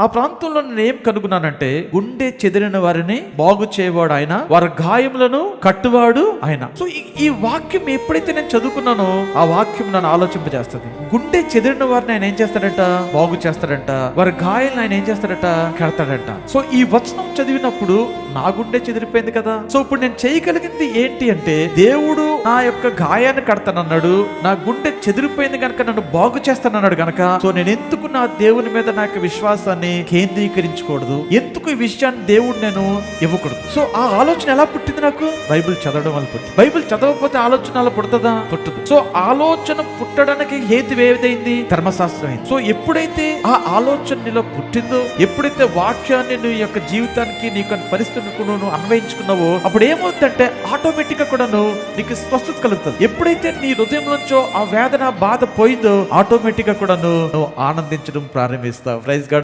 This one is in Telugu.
ఆ ప్రాంతంలో నేను ఏం కనుగొన్నానంటే, గుండె చెదిరిన వారిని బాగు చేయవాడు ఆయన, వారి గాయములను కట్టువాడు ఆయన. సో ఈ వాక్యం ఎప్పుడైతే నేను చదువుకున్నానో ఆ వాక్యం నన్ను ఆలోచింపజేస్తుంది. గుండె చెదిరిన వారిని ఆయన ఏం చేస్తాడంట? బాగు చేస్తాడంట. వారి గాయాలను ఆయన ఏం చేస్తాడట? కడతాడంట. సో ఈ వచనం చదివినప్పుడు నా గుండె చెదిరిపోయింది కదా. సో ఇప్పుడు నేను చేయగలిగింది ఏంటి అంటే, దేవుడు నా యొక్క గాయాన్ని కడతానన్నాడు, నా గుండె చెదిరిపోయింది కనుక నన్ను బాగు చేస్తానన్నాడు కనుక, సో నేను ఎందుకు నా దేవుని మీద నా యొక్క విశ్వాసాన్ని కేంద్రీకరించకూడదు? ఎందుకు ఈ విషయాన్ని దేవుడు నేను ఇవ్వకూడదు? సో ఆ ఆలోచన ఎలా పుట్టింది నాకు? బైబిల్ చదవడం వల్ల పుట్టింది. బైబిల్ చదవకపోతే ఆలోచన అలా పుడుతుందా? పుట్టదు. సో ఆలోచన పుట్టడానికి హేతు ఏదైంది? ధర్మశాస్త్రం అయింది. సో ఎప్పుడైతే ఆ ఆలోచన నీలో పుట్టిందో, ఎప్పుడైతే వాక్యాన్ని నీ యొక్క జీవితానికి, నీకు పరిస్థితులకు నువ్వు అన్వయించుకున్నావో, అప్పుడు ఏమవుతుందంటే ఆటోమేటిక్ గా కూడా నీకు స్వస్థత కలుగుతుంది. ఎప్పుడైతే నీ హృదయంలోంచో ఆ వేదన, బాధ పోయిందో, ఆటోమేటిక్ గా కూడా నువ్వు ఆనందించడం ప్రారంభిస్తావు. Praise God.